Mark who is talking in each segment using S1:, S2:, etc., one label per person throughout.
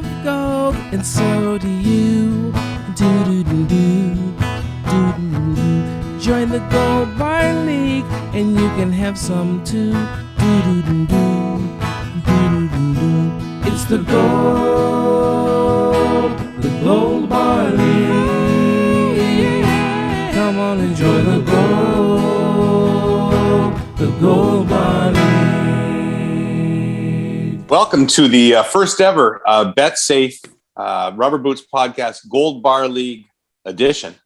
S1: love gold, and so do you. Do-do-do-do, do-do-do-do. Join the Gold Bar League, and you can have some too. Do-do-do-do, do-do-do-do. It's the Gold Bar League. Come on and join the Gold Bar League.
S2: Welcome to the first ever Bet Safe Rubber Boots Podcast Gold Bar League edition.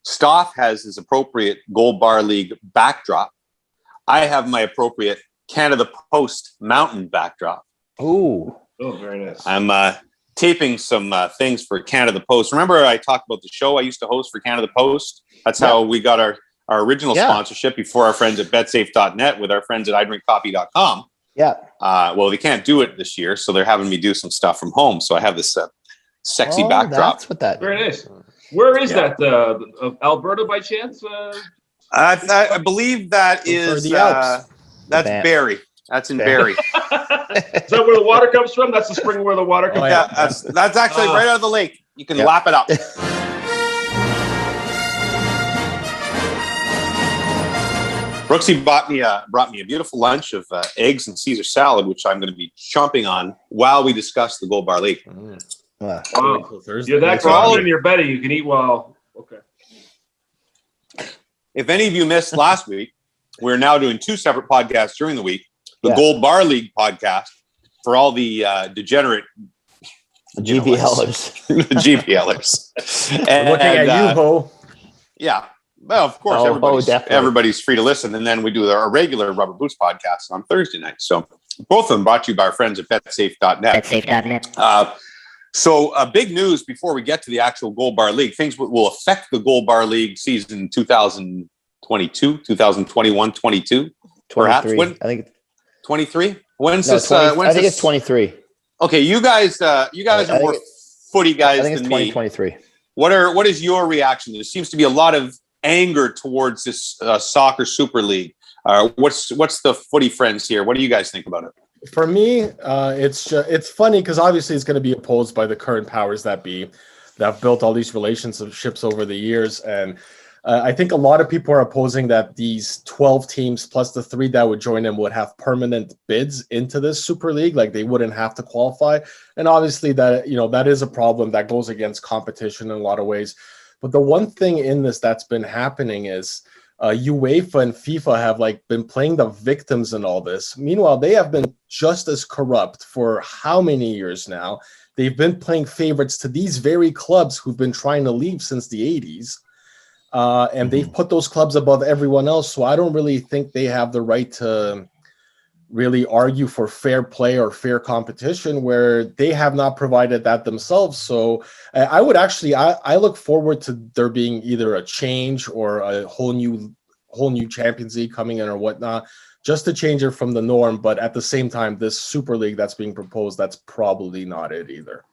S2: Stoff has his appropriate Gold Bar League backdrop. I have my appropriate Canada Post mountain backdrop.
S3: Oh,
S4: very nice.
S2: I'm taping some things for Canada Post. Remember I talked about the show I used to host for Canada Post? That's how we got our original sponsorship before our friends at betsafe.net with our friends at idrinkcoffee.com.
S3: Yeah.
S2: Well, they can't do it this year, so they're having me do some stuff from home. So I have this sexy backdrop.
S3: That's what that.
S4: Very nice. Where is that? Alberta, by chance?
S2: I believe that is
S3: the Alps.
S2: that's Barrie. That's in Barrie.
S4: Is that where the water comes from? That's the spring where the water comes from.
S2: Yeah, that's actually right out of the lake. You can lap it up. Brooksy brought me a beautiful lunch of eggs and Caesar salad, which I'm going to be chomping on while we discuss the Gold Bar League.
S4: Wow. You're that confident in your betting, you can eat well. Okay.
S2: If any of you missed last week, we're now doing two separate podcasts during the week. The Gold Bar League podcast for all the degenerate
S3: GBLers.
S2: The GBLers.
S5: Looking at you, Ho.
S2: Yeah. Well, of course, everybody's free to listen. And then we do our regular Rubber Boots podcast on Thursday night. So both of them brought to you by our friends at betsafe.net.
S3: Betsafe.net.
S2: So big news before we get to the actual Gold Bar League. Things will affect the Gold Bar League season 2022, 2021, 22. Perhaps. When?
S3: I think
S2: 23. When's
S3: no,
S2: this?
S3: 20, I think it's 23.
S2: Okay, you guys are more footy guys
S3: than me. 2023.
S2: What is your reaction? There seems to be a lot of anger towards this soccer super league. What's the footy friends here? What do you guys think about it?
S5: For me, it's funny because obviously it's going to be opposed by the current powers that be that have built all these relationships over the years. And I think a lot of people are opposing that these 12 teams plus the 3 that would join them would have permanent bids into this Super League. Like they wouldn't have to qualify. And obviously that is a problem that goes against competition in a lot of ways. But the one thing in this that's been happening is UEFA and FIFA have been playing the victims in all this. Meanwhile, they have been just as corrupt for how many years now? They've been playing favorites to these very clubs who've been trying to leave since the 80s. And they've put those clubs above everyone else. So I don't really think they have the right to really argue for fair play or fair competition where they have not provided that themselves. So I would actually, I look forward to there being either a change or a whole new Champions League coming in or whatnot, just to change it from the norm. But at the same time, this Super League that's being proposed, that's probably not it either.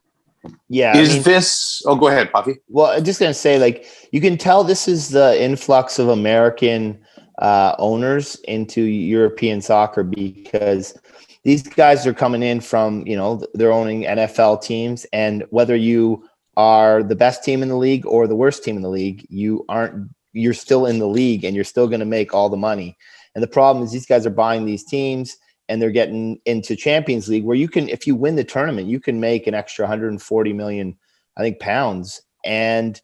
S3: Yeah.
S2: Go ahead, Puffy.
S3: Well, I'm just going to say, you can tell this is the influx of American owners into European soccer because these guys are coming in from, they're owning NFL teams. And whether you are the best team in the league or the worst team in the league, you're still in the league and you're still going to make all the money. And the problem is these guys are buying these teams and they're getting into Champions League where you can, if you win the tournament, you can make an extra 140 million, I think, pounds. And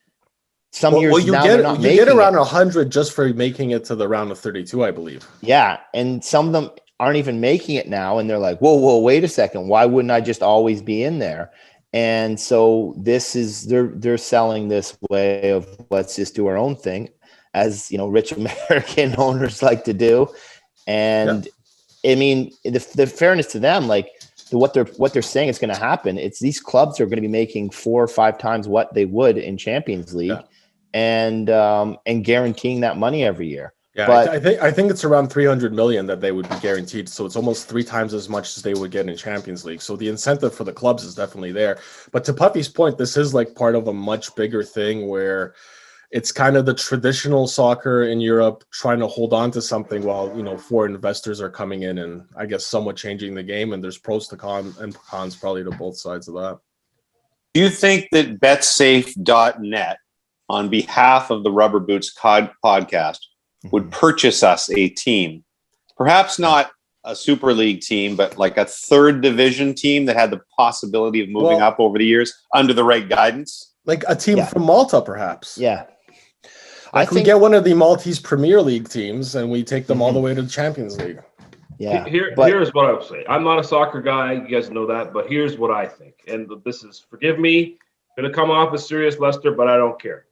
S3: some years now they're not making it.
S5: You get around 100 just for making it to the round of 32, I believe.
S3: Yeah. And some of them aren't even making it now. And they're like, whoa, wait a second. Why wouldn't I just always be in there? And so this is, they're selling this way of let's just do our own thing, as rich American owners like to do. And I mean, the fairness to them, what they're saying is going to happen. It's these clubs are going to be making 4 or 5 times what they would in Champions League, and guaranteeing that money every year.
S5: Yeah,
S3: but
S5: I think it's around 300 million that they would be guaranteed. So it's almost 3 times as much as they would get in Champions League. So the incentive for the clubs is definitely there. But to Puffy's point, this is part of a much bigger thing where it's kind of the traditional soccer in Europe trying to hold on to something while, foreign investors are coming in and I guess somewhat changing the game. And there's pros to cons probably to both sides of that.
S2: Do you think that betsafe.net, on behalf of the Rubber Boots podcast, would purchase us a team? Perhaps not a Super League team, but like a third division team that had the possibility of moving up over the years under the right guidance?
S5: Like a team from Malta, perhaps.
S3: Yeah.
S5: Like we get one of the Maltese Premier League teams and we take them all the way to the Champions League.
S3: Yeah.
S4: Here's what I would say. I'm not a soccer guy. You guys know that. But here's what I think. And this is, forgive me, going to come off as serious, Lester, but I don't care.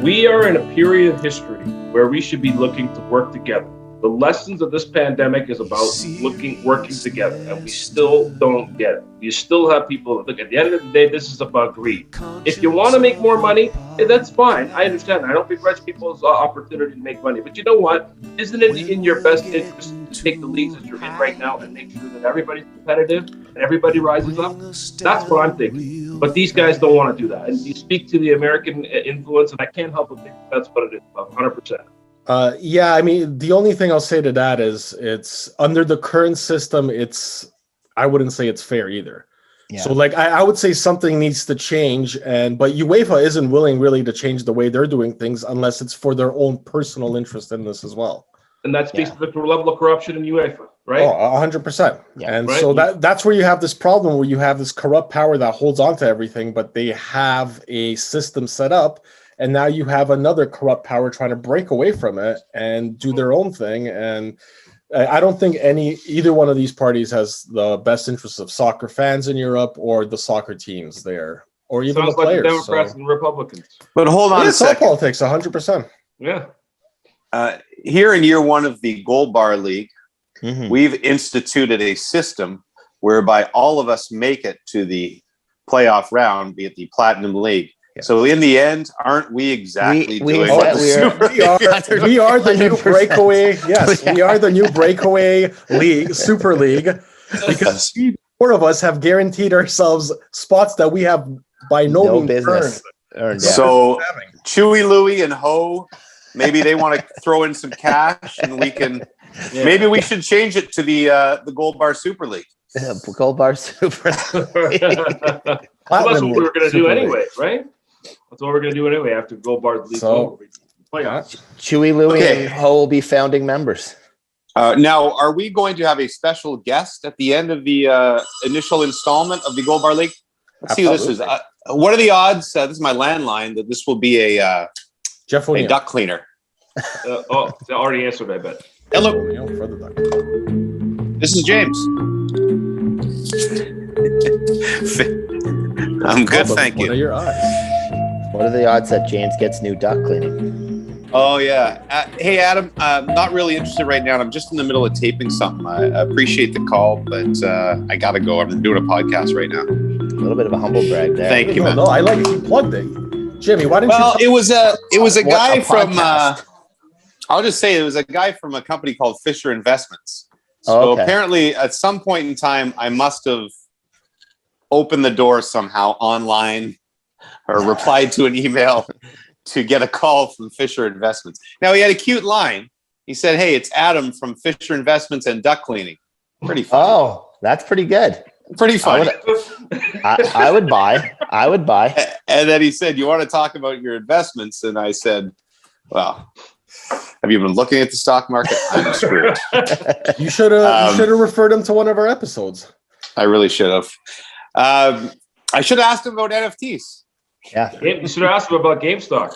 S4: We are in a period of history where we should be looking to work together. The lessons of this pandemic is about working together, and we still don't get it. You still have people, look, at the end of the day, this is about greed. If you want to make more money, that's fine. I understand. I don't begrudge people's opportunity to make money. But you know what? Isn't it in your best interest to take the leagues that you're in right now and make sure that everybody's competitive and everybody rises up? That's what I'm thinking. But these guys don't want to do that. And you speak to the American influence, and I can't help but think that's what it is, 100%.
S5: Yeah, I mean, the only thing I'll say to that is it's under the current system, I wouldn't say it's fair either. Yeah. So like, I would say something needs to change, but UEFA isn't willing really to change the way they're doing things unless it's for their own personal interest in this as well.
S4: And that speaks to the level of corruption in UEFA, right?
S5: Oh, 100%. Yeah. And so that's where you have this problem where you have this corrupt power that holds on to everything, but they have a system set up. And now you have another corrupt power trying to break away from it and do their own thing. And I don't think either one of these parties has the best interests of soccer fans in Europe or the soccer teams there, or even the players.
S4: Like the Democrats and Republicans.
S2: But hold on a second.
S5: It's all politics, 100%.
S4: Yeah.
S2: Here in year one of the Gold Bar League, we've instituted a system whereby all of us make it to the playoff round, be it the Platinum League. Yeah. So in the end, aren't we exactly doing what
S5: we are the new breakaway? Yes, we are the new breakaway league, Super League, because four of us have guaranteed ourselves spots that we have by no means
S3: business
S5: earned.
S2: So Chewy, Louie, and Ho, maybe they want to throw in some cash, and we can. Yeah. Maybe we should change it to the Gold Bar Super League.
S3: Gold Bar Super League.
S4: That's what we were going to do anyway, right? That's what we're going to do anyway after Gold Bar League.
S3: Chewy, Louie, and Ho will be founding members.
S2: Now, are we going to have a special guest at the end of the initial installment of the Gold Bar League? Let's see who this is. What are the odds? This is my landline that this will be a duck cleaner.
S4: I already answered, I bet.
S2: Hello. This is James. I'm good, thank you.
S5: What are your odds?
S3: What are the odds that James gets new duck cleaning?
S2: Oh, yeah. Hey, Adam, not really interested right now. I'm just in the middle of taping something. I appreciate the call, but I got to go. I'm doing a podcast right now.
S3: A little bit of a humble brag there.
S2: Thank you, man.
S5: No, I like it. You plugged it. Jimmy, why didn't you?
S2: Well, it was a guy from, I'll just say it was a guy from a company called Fisher Investments. So apparently at some point in time, I must have opened the door somehow online or replied to an email to get a call from Fisher Investments. Now, he had a cute line. He said, "Hey, it's Adam from Fisher Investments and Duck Cleaning." Pretty funny.
S3: Oh, that's pretty good.
S2: Pretty funny.
S3: I would buy. I would buy.
S2: And then he said, "You want to talk about your investments?" And I said, "Well, have you been looking at the stock market? I'm screwed."
S5: You should have referred him to one of our episodes.
S2: I really should have. I should have asked him about NFTs.
S5: Yeah.
S4: You should have asked him about GameStop.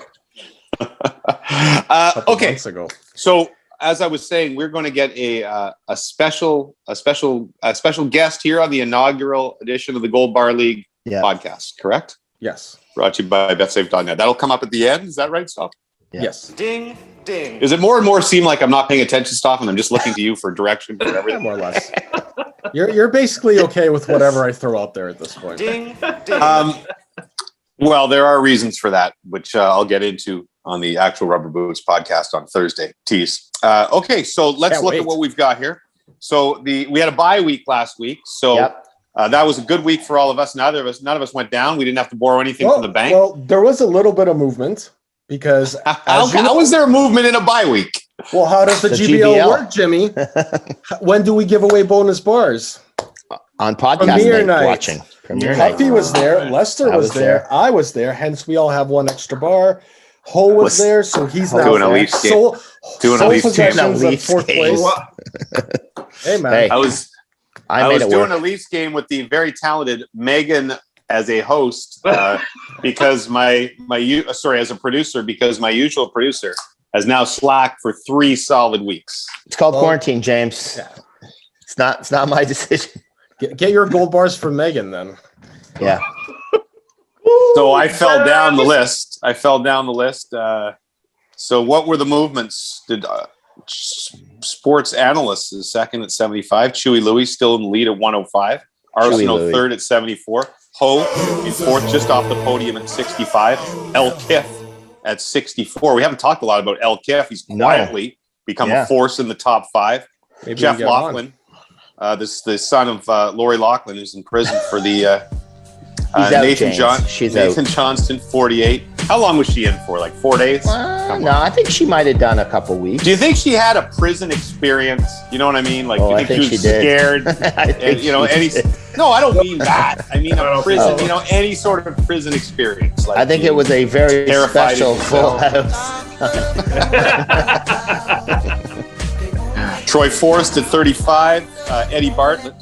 S2: Okay. So as I was saying, we're going to get a special guest here on the inaugural edition of the Gold Bar League podcast. Correct?
S5: Yes.
S2: Brought to you by betsafe.net. That'll come up at the end. Is that right, Stoff?
S5: Yes.
S4: Ding, ding.
S2: Does it more and more seem like I'm not paying attention, Stoff, and I'm just looking to you for direction for everything?
S5: More or less. You're basically okay with whatever I throw out there at this point.
S4: Ding, ding.
S2: Well, there are reasons for that, which I'll get into on the actual Rubber Boots podcast on Thursday. Tease. Okay, so let's look at what we've got here. So we had a bye week last week, so that was a good week for all of us. None of us went down. We didn't have to borrow anything from the bank.
S5: Well, there was a little bit of movement. because
S2: How is there a movement in a bye week?
S5: well, how does the GBL work, Jimmy? When do we give away bonus bars?
S3: On podcast
S5: Premiere
S3: night
S5: night.
S3: watching. Premiere night.
S5: Puffy was there. Lester
S3: I
S5: was
S3: was
S5: there.
S3: there.
S5: I was there. Hence, we all have one extra bar. Ho was there, so he's now
S2: Doing a
S5: there.
S2: Leafs game.
S5: Sole
S2: Doing a Leafs game.
S5: possessions at
S3: Leafs
S5: fourth
S3: game.
S5: place. Hey, man.
S3: Hey,
S2: I was
S3: I made it
S2: doing
S3: work.
S2: a Leafs game with the very talented Megan as a host because as a producer, because my usual producer has now slacked for 3 solid weeks.
S3: It's called quarantine, James.
S5: Yeah.
S3: It's not my decision.
S5: Get your gold bars from Megan then.
S3: Yeah.
S2: So I fell down the list. So what were the movements? Did Sports Analyst is second at 75. Chewy Louis still in the lead at 105. Arsenal
S3: Louis.
S2: third at 74. Ho in fourth, just off the podium at 65. El Kif at 64. We haven't talked a lot about El Kif. He's quietly become a force in the top 5.
S5: Maybe
S2: Jeff
S5: we get
S2: Laughlin, the son of Lori Laughlin, who's in prison for the
S3: He's out,
S2: Nathan
S3: James.
S2: Nathan Johnston, 48. How long was she in for? Like 4 days?
S3: No, I think she might have done a couple weeks.
S2: Do you think she had a prison experience? You know what I mean? Like, do you
S3: I
S2: think she was scared?
S3: I think
S2: No, I don't mean that. I mean a prison.
S3: Oh.
S2: Any sort of prison experience. Like,
S3: I think it was a very
S2: terrified
S3: special
S2: of
S3: full
S2: yourself.
S3: house.
S2: Troy Forrest at 35. Eddie Bartlett.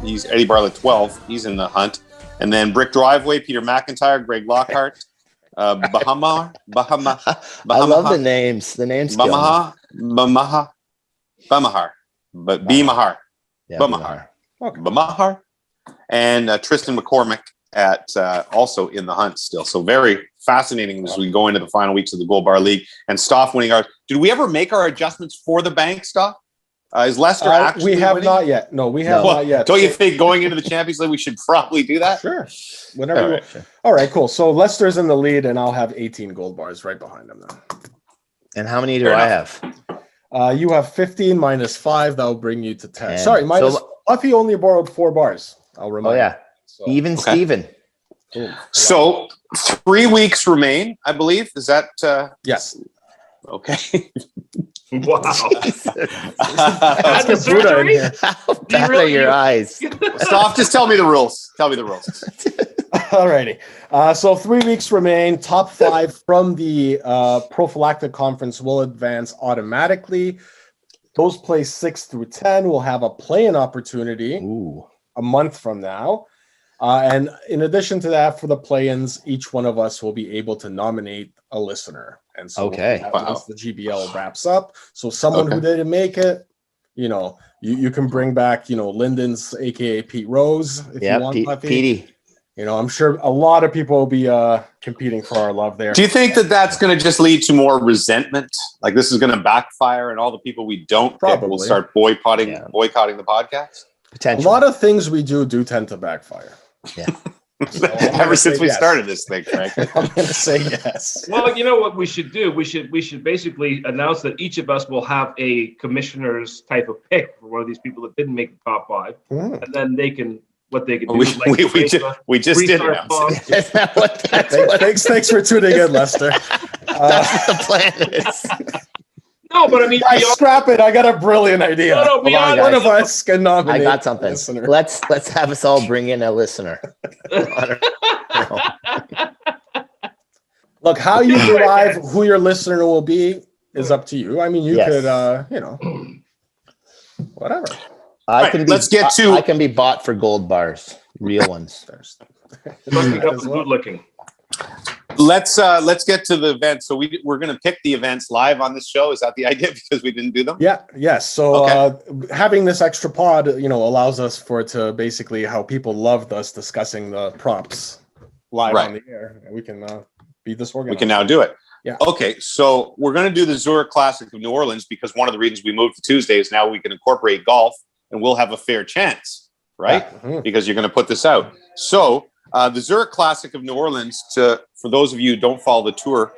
S2: He's Eddie Bartlett 12. He's in the hunt. And then Brick Driveway, Peter McIntyre, Greg Lockhart, Bahama.
S3: I love the names. The names.
S2: Bamahar. But Bimahar.
S3: Yeah,
S2: Bamahar. Bamahar. And Tristan McCormick at also in the hunt still. So very fascinating as we go into the final weeks of the Gold Bar League. And Stoff winning ours. Did we ever make our adjustments for the bank, Stoff? Is Leicester actually
S5: We have
S2: winning?
S5: not yet. No, we have not yet.
S2: Don't you think going into the Champions League we should probably do that?
S5: Sure. Whenever.
S2: All right.
S5: All right, cool. So Leicester's in the lead, and I'll have 18 gold bars right behind him now.
S3: And how many do
S2: Fair
S3: I
S2: enough.
S3: have?
S5: You have 15 minus 5. That will bring you to 10.
S3: And
S5: Sorry, minus.
S3: so-
S5: Puffy only borrowed 4 bars. I'll
S3: Oh
S5: remind
S3: yeah,
S5: you. So,
S3: even Steven.
S5: boom.
S2: So 3 weeks remain, I believe. Is that
S5: Yes.
S2: okay?
S4: Wow.
S5: Let's get Buddha in here.
S3: How bad are your eyes?
S2: Stoff, just tell me the rules. Tell me the rules.
S5: Alrighty. So 3 weeks remain. Top 5 from the prophylactic conference will advance automatically. Those placed 6 through 10 will have a play-in opportunity
S3: Ooh.
S5: a month from now. And in addition to that, for the play-ins, each one of us will be able to nominate a listener. And so
S3: Okay.
S5: once the GBL wraps up, so someone who didn't make it, you can bring back, Lyndon's, aka Pete Rose, if you want, Puffy.
S3: Petey.
S5: I'm sure a lot of people will be competing for our love there.
S2: Do you think that that's going to just lead to more resentment? Like this is going to backfire, and all the people we don't pick will
S5: Probably.
S2: start boycotting the podcast?
S5: A
S3: Potential.
S5: lot of things we do tend to backfire.
S3: Yeah.
S5: So I'm
S2: Ever
S5: gonna
S2: since
S5: say
S2: we
S5: yes.
S2: started this thing, Frank.
S5: I'm going to say yes.
S4: Well, you know what we should do? We should basically announce that each of us will have a commissioner's type of pick for one of these people that didn't make the top 5, and then they can do.
S2: We just did
S4: restart
S2: announce
S4: fund.
S2: it.
S3: Is that what that's what
S5: Thanks for tuning in, Lester.
S3: that's what the plan is?
S4: No, but I mean,
S5: Guys, scrap it. I got a brilliant idea.
S4: No, beyond
S5: One
S3: guys.
S5: of us can nominate.
S3: I got something.
S5: a listener.
S3: Let's have us all bring in a listener.
S5: Look, how you derive who your listener will be is up to you. I mean, you
S3: Yes.
S5: could, whatever.
S3: I can be.
S2: let's get to-
S3: I can be bought for gold bars, real ones.
S4: must be good looking.
S2: Let's get to the events. So we're going to pick the events live on this show. Is that the idea? Because we didn't do them.
S5: Yeah. Yes. So
S2: Okay.
S5: having this extra pod, allows us to basically how people loved us discussing the prompts live
S2: Right.
S5: on the air, and we can be
S2: We
S5: disorganized.
S2: can now do it.
S5: Yeah.
S2: Okay, so we're going to do the Zurich Classic of New Orleans because one of the reasons we moved to Tuesday is now we can incorporate golf and we'll have a fair chance, right?
S5: Mhm.
S2: Because you're going to put this out. So the Zurich Classic of New Orleans, for those of you who don't follow the tour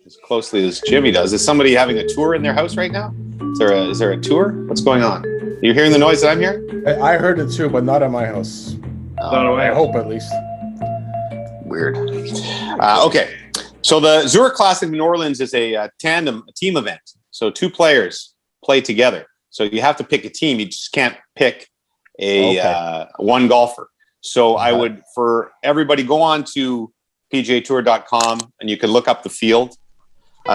S2: as closely as Jimmy does, is somebody having a tour in their house right now? Is there a tour? What's going on? Are you hearing the noise that I'm hearing?
S5: I heard it too, but not at my house.
S4: Not away.
S5: I hope at least.
S2: Weird. Okay. So the Zurich Classic in New Orleans is a team event. So 2 players play together. So you have to pick a team. You just can't pick one golfer. So I would, for everybody, go on to pgatour.com and you can look up the field.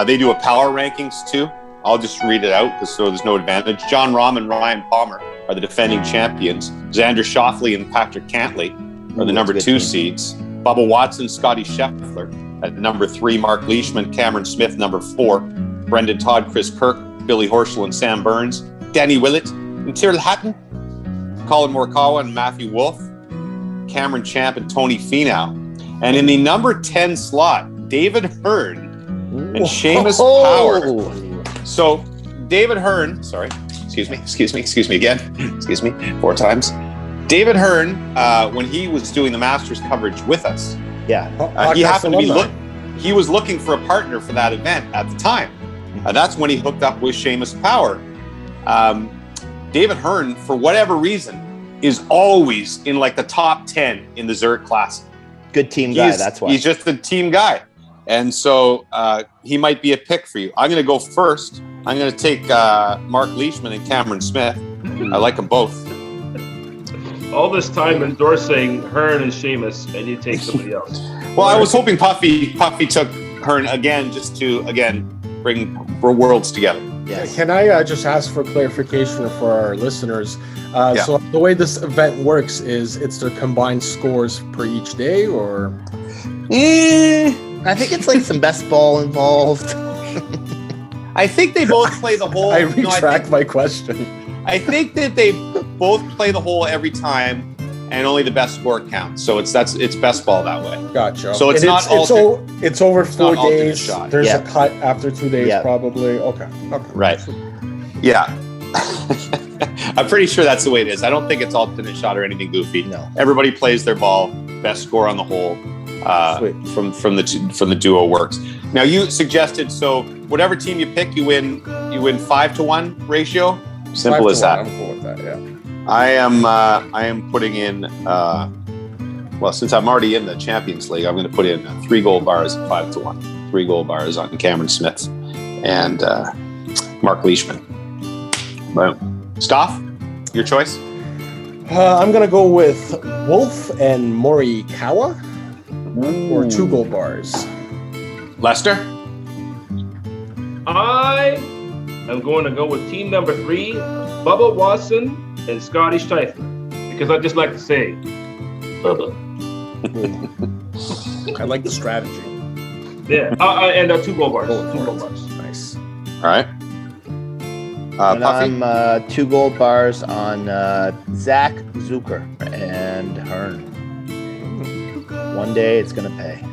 S2: They do a power rankings too. I'll just read it out because so there's no advantage. John Rahm and Ryan Palmer are the defending champions. Xander Schauffele and Patrick Cantlay are the number 2 seeds. Bubba Watson, Scotty Scheffler at number 3. Mark Leishman, Cameron Smith, number 4. Brendan Todd, Chris Kirk, Billy Horschel and Sam Burns. Danny Willett and Tyrrell Hatton. Colin Morikawa and Matthew Wolff. Cameron Champ and Tony Finau. And in the number 10 slot, David Hearn and Seamus Power. So David Hearn, excuse me again, 4 times. David Hearn, when he was doing the Masters coverage with us, he happened to be he was looking for a partner for that event at the time. That's when he hooked up with Seamus Power. David Hearn, for whatever reason, is always in like the top 10 in the Zurich Classic.
S3: Good team guy, that's why.
S2: He's just a team guy. And so he might be a pick for you. I'm going to go first. I'm going to take Mark Leishman and Cameron Smith. I like them both.
S4: All this time endorsing Hearn and Seamus, and you take somebody else.
S2: Well, I was hoping Puffy took Hearn again, just to, bring worlds together.
S5: Yes. Can I just ask for clarification for our listeners? So the way this event works is it's the combined scores per each day, or?
S3: I think it's like some best ball involved.
S2: I think they both play the whole.
S5: I retract my question.
S2: I think that they both play the hole every time, and only the best score counts. So it's best ball that way.
S5: Gotcha.
S2: So it's not
S5: it's over 4 days.
S2: Shot.
S5: There's a cut after 2 days, probably. Okay.
S2: Right. Yeah. I'm pretty sure that's the way it is. I don't think it's alternate shot or anything goofy.
S3: No.
S2: Everybody plays their ball. Best score on the hole. From the duo works. Now you suggested, so whatever team you pick, you win 5-to-1 ratio. Simple as that.
S5: I'm cool with that. Yeah.
S2: I am putting in. Well, since I'm already in the Champions League, I'm going to put in 3 gold bars at 5-to-1. 3 gold bars on Cameron Smith and Mark Leishman. Boom. Stoff, your choice.
S5: I'm going to go with Wolf and Morikawa. Or 2 gold bars.
S2: Lester?
S4: I am going to go with team number 3, Bubba Watson and Scotty Scheffler, because I just like to say, Bubba.
S5: I like the strategy.
S4: Yeah, and 2 gold bars. 2 gold bars.
S5: Nice.
S2: All right.
S3: And
S2: Puffy?
S3: I'm 2 gold bars on Zach Zucker and Hearn. One day it's gonna pay.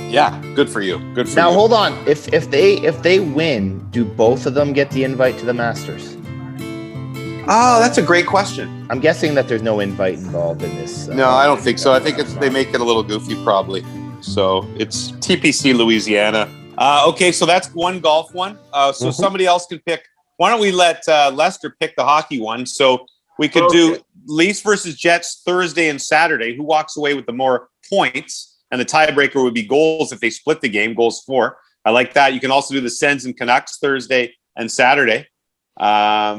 S2: Yeah, good for you. Good for
S3: now,
S2: you.
S3: hold on. If they win, do both of them get the invite to the Masters?
S2: Oh, that's a great question.
S3: I'm guessing that there's no invite involved in this.
S2: No, I don't think so. I think they make it a little goofy, probably. So it's TPC Louisiana. Okay, so that's one golf one. So somebody else can pick. Why don't we let Lester pick the hockey one? So we could do Leafs versus Jets Thursday and Saturday. Who walks away with the more points? And the tiebreaker would be goals if they split the game, goals for. I like that. You can also do the Sens and Canucks Thursday and Saturday. What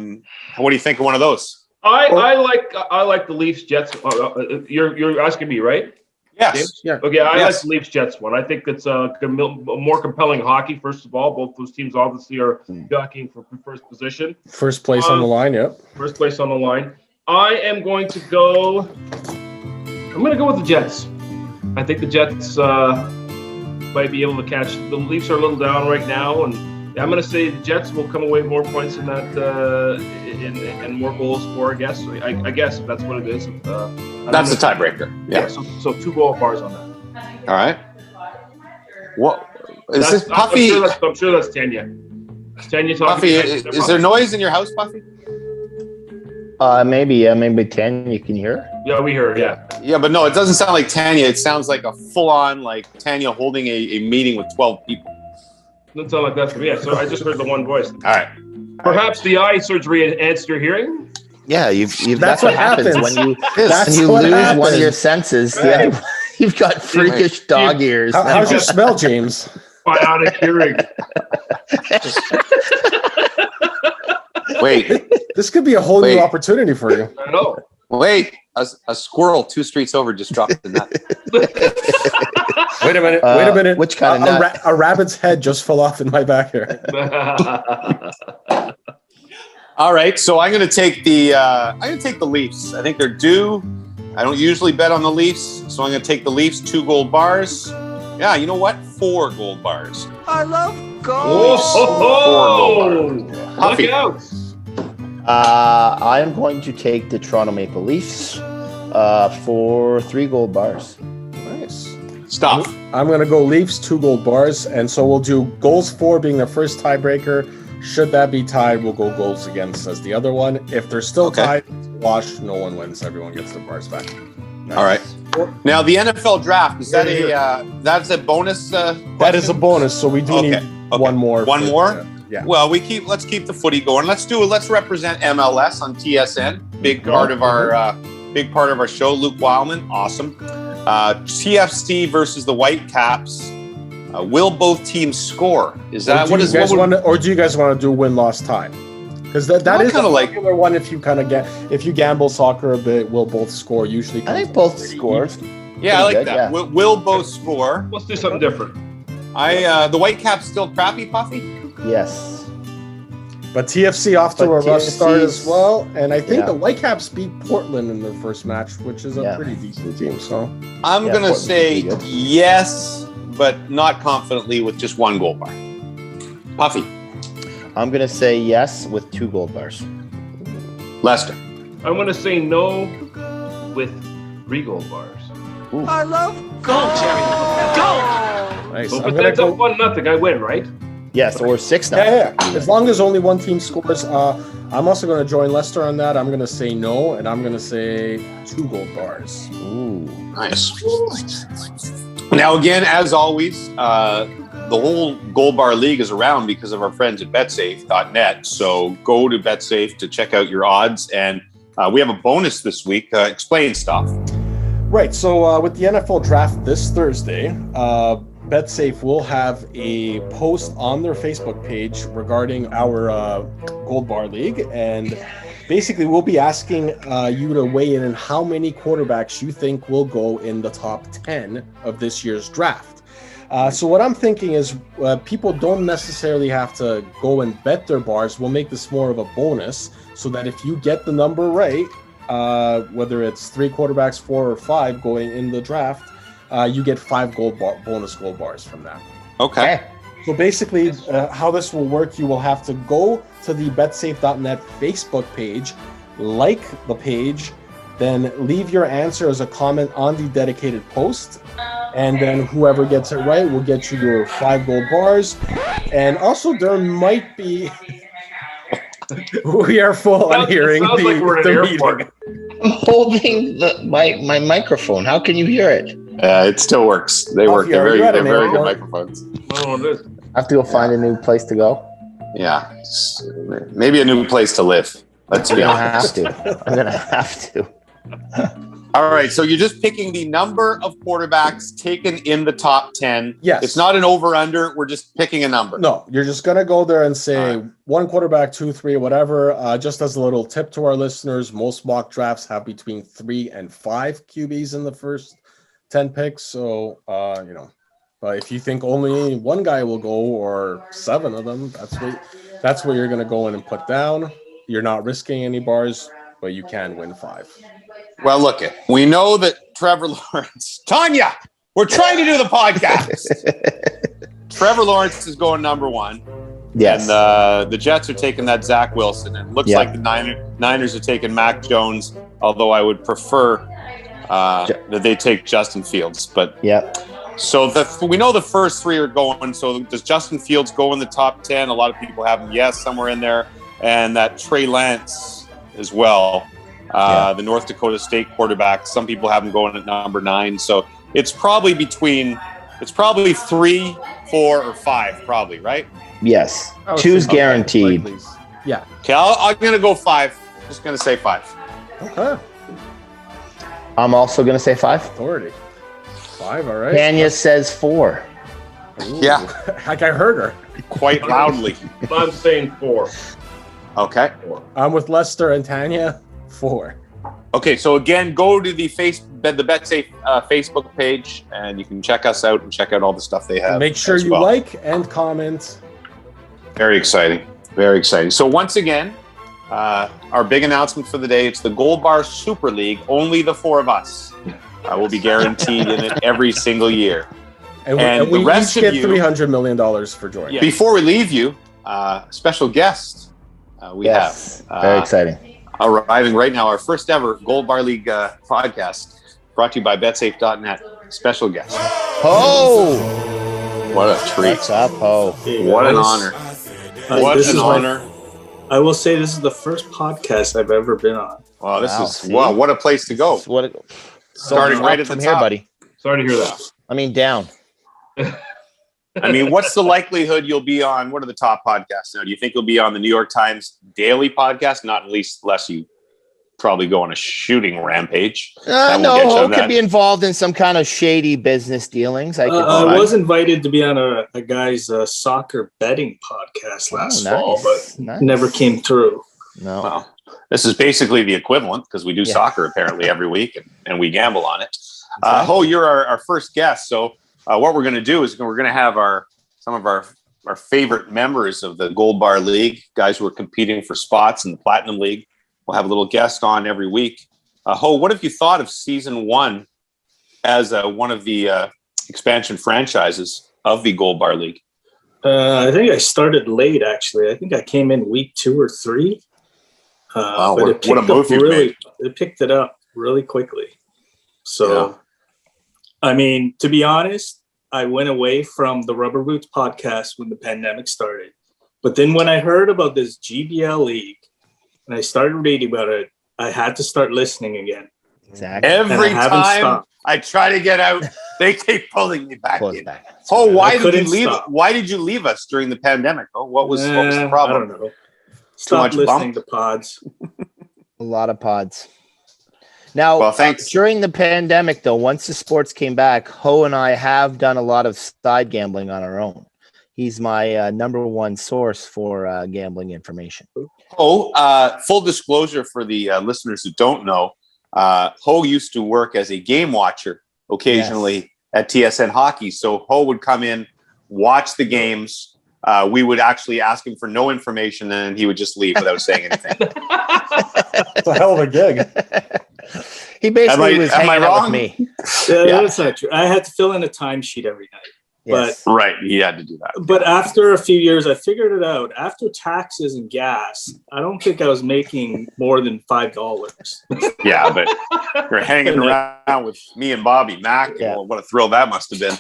S2: do you think of one of those?
S4: I like the Leafs Jets. You're asking me, right?
S2: Yes.
S4: James? Yeah. Okay. I like the Leafs Jets one. I think it's a more compelling hockey. First of all, both those teams obviously are jockeying for first position.
S5: First place on the line. Yep.
S4: First place on the line. I am going to go. I'm going to go with the Jets. I think the Jets might be able to catch. The Leafs are a little down right now, and I'm going to say the Jets will come away with more points in that and more goals for. I guess. I guess if that's what it is.
S2: That's the tiebreaker. Yeah.
S4: So 2 goal bars on that.
S2: All right. What is this, Puffy?
S4: I'm sure that's Tanya. Tanya talking.
S2: Puffy, is there noise in your house, Puffy?
S3: Maybe 10. You can hear?
S4: Yeah, we heard. Yeah.
S2: Yeah, but no, it doesn't sound like Tanya. It sounds like a full-on like Tanya holding a meeting with 12 people.
S4: Doesn't sound like that to me. So I just heard the one voice.
S2: All right.
S4: Perhaps the eye surgery enhanced your hearing.
S3: Yeah, that's what happens when you lose one of your senses.
S5: Right.
S3: You've got freakish dog ears.
S5: How's your smell, James?
S4: Bionic hearing.
S2: Wait,
S5: This could be a whole new opportunity for you.
S4: I know.
S2: wait. A squirrel 2 streets over just dropped the nut.
S5: Wait a minute.
S3: Which kind of nut?
S5: A rabbit's head just fell off in my backyard.
S2: All right, so I'm going to take the Leafs. I think they're due. I don't usually bet on the Leafs, so I'm going to take the Leafs 2 gold bars. Yeah, you know what? 4 gold bars.
S3: I love
S4: Oh,
S2: Puffy.
S4: look out.
S3: I am going to take the Toronto Maple Leafs for 3 gold bars.
S5: Nice.
S2: Stop.
S5: I'm going to go Leafs 2 gold bars, and so we'll do goals for being the first tiebreaker. Should that be tied, we'll go goals against as the other one. If they're still tied, wash, no one wins. Everyone gets the bars back. Nice.
S2: All right. Now the NFL draft, is that that's a bonus?
S5: That is a bonus, so we do need one more.
S2: One more?
S5: Yeah.
S2: Well, let's keep the footy going. Let's represent MLS on TSN. Big part of our show. Luke Wildman, awesome. TFC versus the Whitecaps. Will both teams score? Is that
S5: or do you guys want to do win-loss tie? Because that is kind of like popular one. If you gamble soccer a bit, will both score usually.
S3: I think both score.
S2: Yeah, I like that. Yeah. Will both score?
S4: Let's do something different.
S2: The Whitecaps still crappy, Puffy?
S3: Yes.
S5: But TFC off to a rough start as well, and I think the Whitecaps beat Portland in their first match, which is a pretty decent team. So
S2: I'm gonna say yes, but not confidently with just 1 gold bar. Puffy.
S3: I'm going to say yes with 2 gold bars.
S2: Lester.
S4: I'm going to say no with 3 gold bars.
S3: Ooh.
S6: I love go, Jerry. Go!
S5: nice.
S4: So if it ends up 1-0, I win, right?
S3: Yes, or 6 now.
S5: Yeah. As long as only one team scores. I'm also going to join Lester on that. I'm going to say no, and I'm going to say 2 gold bars.
S3: Ooh.
S2: Nice. Now, again, as always, the whole Gold Bar League is around because of our friends at betsafe.net. So go to betsafe to check out your odds. And we have a bonus this week. Explain stuff.
S5: Right. So with the NFL draft this Thursday, BetSafe will have a post on their Facebook page regarding our Gold Bar League. And basically, we'll be asking you to weigh in on how many quarterbacks you think will go in the top 10 of this year's draft. So what I'm thinking is people don't necessarily have to go and bet their bars. We'll make this more of a bonus so that if you get the number right, whether it's 3 quarterbacks, 4 or 5 going in the draft, you get 5 bonus gold bars from that.
S2: Okay.
S5: So basically, how this will work, you will have to go to the betsafe.net Facebook page, like the page, then leave your answer as a comment on the dedicated post, and then whoever gets it right will get you your 5 gold bars. And also, there might be... We are full on hearing
S4: like we're in an airport.
S5: meeting.
S3: I'm holding my microphone. How can you hear it?
S2: It still works. They work. They're very good microphones.
S4: Oh, it is.
S3: I have to go find a new place to go.
S2: Yeah. Maybe a new place to live. Let's be honest.
S3: I'm going to have to.
S2: All right. So you're just picking the number of quarterbacks taken in the top 10.
S5: Yes.
S2: It's not an over-under. We're just picking a number.
S5: No, you're just going to go there and say 1 quarterback, 2, 3, whatever. Just as a little tip to our listeners, most mock drafts have between 3 and 5 QBs in the first 10 picks. So, but if you think only 1 guy will go or 7 of them, that's what you're going to go in and put down. You're not risking any bars, but you can win 5.
S2: Well, look we know that Trevor Lawrence, Tanya, we're trying to do the podcast. Trevor Lawrence is going number 1.
S3: Yes.
S2: And the Jets are taking that Zach Wilson. And it looks like the Niners are taking Mac Jones, although I would prefer that they take Justin Fields. But so we know the first 3 are going. So does Justin Fields go in the top 10? A lot of people have him, somewhere in there. And that Trey Lance as well. The North Dakota State quarterback. Some people have him going at number 9. So it's probably 3, 4, or 5, probably, right?
S3: Yes. 2's guaranteed.
S5: Yeah.
S2: Okay, I'm going to go 5. Just going to say 5.
S5: Okay.
S3: I'm also going to say 5.
S5: Authority. 5, all right.
S3: Tanya says 4.
S5: Ooh.
S2: Yeah.
S5: Like I heard her.
S2: Quite loudly.
S4: I'm saying 4.
S2: Okay.
S5: I'm with Lester and Tanya. 4.
S2: Okay, so again, go to the BetSafe Facebook page, and you can check us out and check out all the stuff they have.
S5: Make sure
S2: as
S5: you
S2: well.
S5: like and comment.
S2: Very exciting. Very exciting. So once again, our big announcement for the day, it's the Gold Bar Super League. Only the 4 of us will be guaranteed in it every single year.
S5: And we
S2: rest
S5: each
S2: of
S5: get
S2: you-
S5: $300 million for joining.
S2: Yeah. Before we leave you, special guest we have.
S3: Very exciting.
S2: Arriving right now, our first ever Gold Bar League podcast, brought to you by betsafe.net. Special guest.
S3: Ho!
S2: What a treat.
S3: What's up, Ho?
S2: What an honor. What
S7: this
S2: an
S7: is
S2: honor.
S7: I will say this is the first podcast I've ever been on.
S2: Wow, this
S3: Wow,
S2: is
S3: see?
S2: wow, what a place to go. Starting right at the
S3: from
S2: top.
S3: here, buddy.
S4: Sorry to hear that.
S3: I mean, down.
S2: I mean, what's the likelihood you'll be on? What are the top podcasts now? Do you think you'll be on the New York Times daily podcast? Not at least unless you probably go on a shooting rampage. That won't
S3: No,
S2: get you
S3: Ho
S2: on
S3: could
S2: that.
S3: be involved in some kind of shady business dealings. I could
S7: I
S3: see.
S7: was invited to be on a guy's soccer betting podcast last fall, but
S3: Nice.
S7: never came through.
S3: No.
S2: Well, this is basically the equivalent because we do soccer apparently every week and we gamble on it. Ho, you're our first guest. So what we're going to do is we're going to have some of our favorite members of the Gold Bar League, guys who are competing for spots in the Platinum League. We'll have a little guest on every week. Ho, what have you thought of season 1 as one of the expansion franchises of the Gold Bar League?
S7: I think I started late, actually. I think I came in week 2 or 3.
S2: Wow,
S7: but
S2: what a move you've made.
S7: It picked it up really quickly. So, I mean, to be honest, I went away from the Rubber Boots podcast when the pandemic started. But then when I heard about this GBL League and I started reading about it, I had to start listening again.
S3: Exactly.
S2: Every
S7: And I haven't
S2: time
S7: stopped.
S2: I try to get out, they keep pulling me back
S3: Close
S2: in.
S3: back.
S2: Oh, why did you
S7: couldn't
S2: leave?
S7: stop.
S2: Why did you leave us during the pandemic? Oh, what was the
S7: I
S2: problem?
S7: don't know. Stop
S2: much
S7: listening
S2: bump?
S7: to pods.
S3: A lot of pods. Now,
S2: Well, thanks.
S3: during the pandemic, though, once the sports came back, Ho and I have done a lot of side gambling on our own. He's my number one source for gambling information.
S2: Oh, full disclosure for the listeners who don't know, Ho used to work as a game watcher occasionally at TSN Hockey. So Ho would come in, watch the games. We would actually ask him for no information, and he would just leave without saying anything.
S5: It's a hell of a gig.
S3: He basically was
S2: am I
S3: hanging out
S2: wrong?
S3: with me.
S2: Yeah.
S7: That's not true. I had to fill in a timesheet every night.
S3: Yes.
S2: Right, he had to do that.
S7: But after a few years, I figured it out. After taxes and gas, I don't think I was making more than $5.
S2: Yeah, but you're hanging around with me and Bobby Mack.
S3: Yeah.
S2: Well, what a thrill that must have been.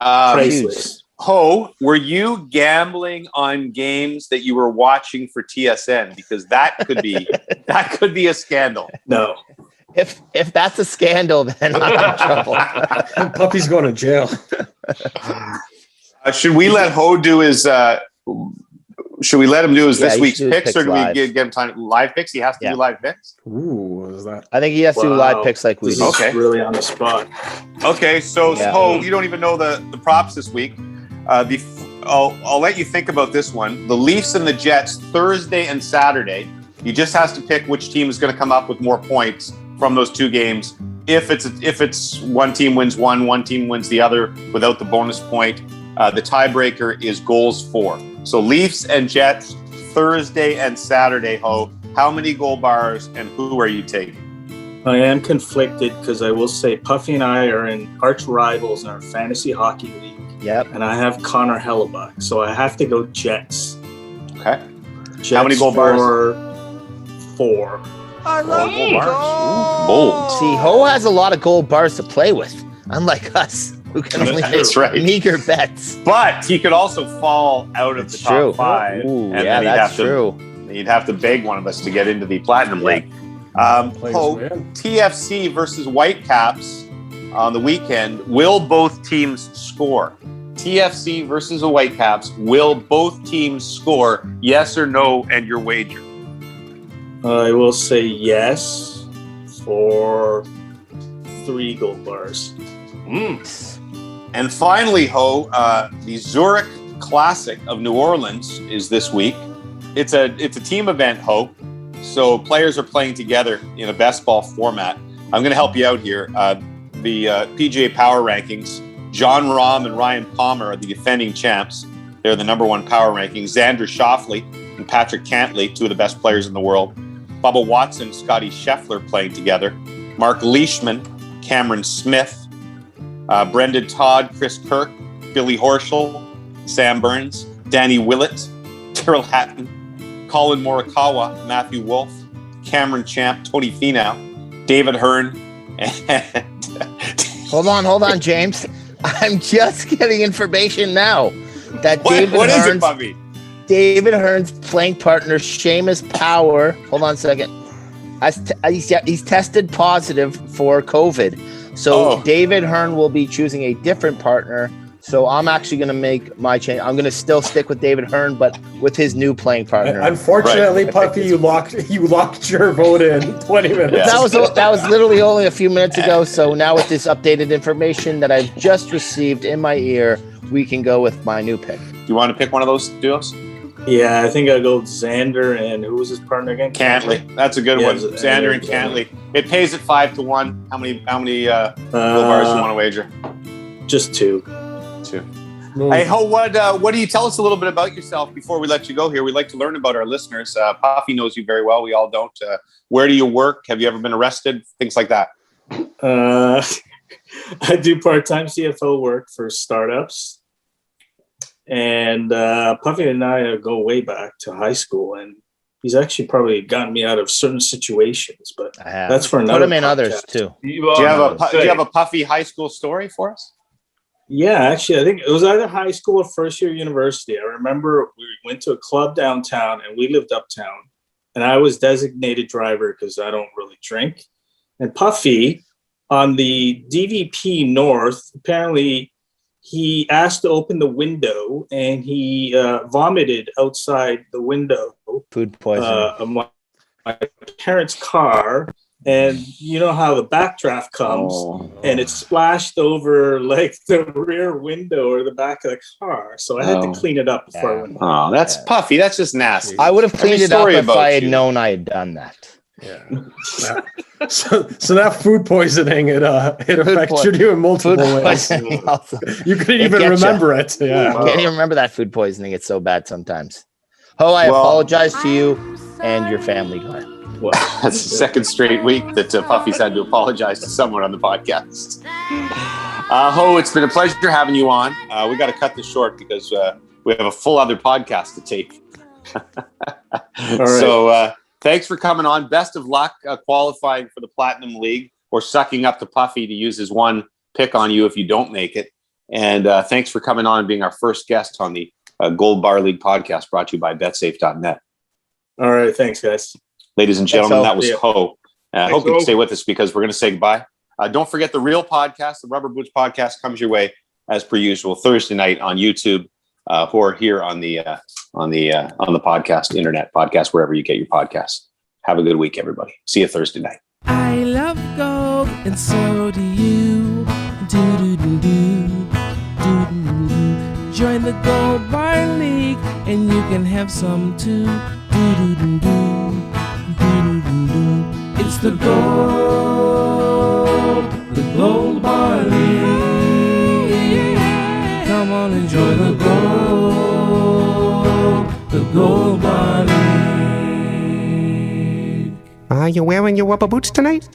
S7: Priceless.
S2: Ho, were you gambling on games that you were watching for TSN? Because that could be a scandal.
S7: No.
S3: If that's a scandal, then I'm in trouble.
S5: Puffy's going to jail.
S2: Should we let Ho do his? Should we let him do his
S3: Yeah,
S2: this
S3: he
S2: week's
S3: should do his
S2: picks, or do we
S3: picks
S2: give him time live picks? He has to
S3: Yeah.
S2: do live picks.
S5: Ooh, what is that?
S3: I think he has to do live
S7: Wow.
S3: picks like we
S7: This
S3: do.
S7: is
S2: Okay.
S7: really on the spot.
S2: Okay, so
S3: Yeah.
S2: Ho, you don't even know the props this week. I'll let you think about this one. The Leafs and the Jets Thursday and Saturday. You just has to pick which team is going to come up with more points from those two games. If it's one team wins one team wins the other without the bonus point, the tiebreaker is goals for. So Leafs and Jets Thursday and Saturday. Ho, how many goal bars and who are you taking?
S7: I am conflicted because I will say Puffy and I are in arch rivals in our fantasy hockey league.
S3: Yep.
S7: And I have Connor Hellebuck. So I have to go Jets.
S2: Okay.
S7: Jets
S2: How many goal bars?
S7: for 4.
S2: Goal bars. Ooh, bold.
S3: See, Ho has a lot of gold bars to play with, unlike us, who can only
S2: That's
S3: make
S2: right.
S3: meager bets.
S2: But he could also fall out of
S3: That's
S2: the top
S3: true.
S2: 5.
S3: Ooh,
S2: and
S3: yeah,
S2: then
S3: that's true.
S2: You'd have to beg one of us to get into the Platinum
S3: Yeah.
S2: League.
S5: Players
S2: Ho,
S5: win.
S2: TFC versus Whitecaps on the weekend. Will both teams score? TFC versus the Whitecaps. Will both teams score? Yes or no? And your wager.
S7: I will say yes for 3 gold bars.
S2: And finally, Ho, the Zurich Classic of New Orleans is this week. It's a team event, Ho. So players are playing together in a best ball format. I'm going to help you out here. The Pga Power Rankings, John Rahm and Ryan Palmer are the defending champs. They're the number one power rankings. Xander Schauffele and Patrick Cantlay, two of the best players in the world. Bubba Watson, Scotty Scheffler playing together. Mark Leishman, Cameron Smith, Brendan Todd, Chris Kirk, Billy Horschel, Sam Burns, Danny Willett, Tyrrell Hatton, Colin Morikawa, Matthew Wolff, Cameron Champ, Tony Finau, David Hearn, and
S3: Hold on, James. I'm just getting information now that
S2: what is it, Puffy?
S3: David Hearn's playing partner, Seamus Power. Hold on a second. He's tested positive for COVID. So David Hearn will be choosing a different partner. So I'm actually going to make my change. I'm going to still stick with David Hearn, but with his new playing partner.
S5: Unfortunately, right. Puffy, you locked your vote in 20 minutes.
S3: Yeah. That was literally only a few minutes ago. So now with this updated information that I've just received in my ear, we can go with my new pick.
S2: You want to pick one of those duos?
S7: Yeah, I think I'll go with Xander and who was his partner again?
S2: Cantlay. That's a good one. Xander and Cantlay. It pays at 5-1. How many gold bars do you want to wager?
S7: Just two.
S2: Hey, Ho, what do you tell us a little bit about yourself before we let you go here? We like to learn about our listeners. Puffy knows you very well. We all don't. Where do you work? Have you ever been arrested? Things like that.
S7: I do part-time CFO work for startups. And Puffy and I go way back to high school, and he's actually probably gotten me out of certain situations, but that's for another.
S3: Put him in others too.
S2: Do you have a Puffy high school story for us?
S7: Yeah, actually, I think it was either high school or first year university. I remember we went to a club downtown, and we lived uptown, and I was designated driver because I don't really drink. And Puffy on the DVP North, apparently he asked to open the window, and he vomited outside the window.
S3: Food poisoning.
S7: Of my parents' car. And you know how the backdraft comes, and it splashed over like the rear window or the back of the car. So I had to clean it up before I went.
S2: Oh, that's Puffy. That's just nasty.
S3: I would have cleaned it up if I had known I had done that.
S5: Yeah. So that food poisoning, it affected you in multiple ways. You couldn't even remember it. Yeah.
S3: I can't even remember that food poisoning. It's so bad sometimes. I apologize to you and your family, Guy.
S2: Well, that's the second straight week that Puffy's had to apologize to someone on the podcast. Ho, it's been a pleasure having you on. We got to cut this short because we have a full other podcast to tape. All right. So thanks for coming on. Best of luck qualifying for the Platinum League or sucking up to Puffy to use his one pick on you if you don't make it. And thanks for coming on and being our first guest on the Gold Bar League podcast brought to you by betsafe.net.
S7: All right. Thanks, guys.
S2: Ladies and gentlemen, that was Ho. I hope you can stay with us because we're going to say goodbye. Don't forget the real podcast, the Rubber Boots podcast, comes your way as per usual Thursday night on YouTube, or here on the podcast, internet podcast, wherever you get your podcasts. Have a good week, everybody. See you Thursday night.
S1: I love gold, and so do you. Do-do-do-do. Do-do-do-do. Join the Gold Bar League, and you can have some too. Do-do-do-do. It's the Gold Bar League. Come on, enjoy the Gold Bar League.
S6: Are you wearing your rubber boots tonight?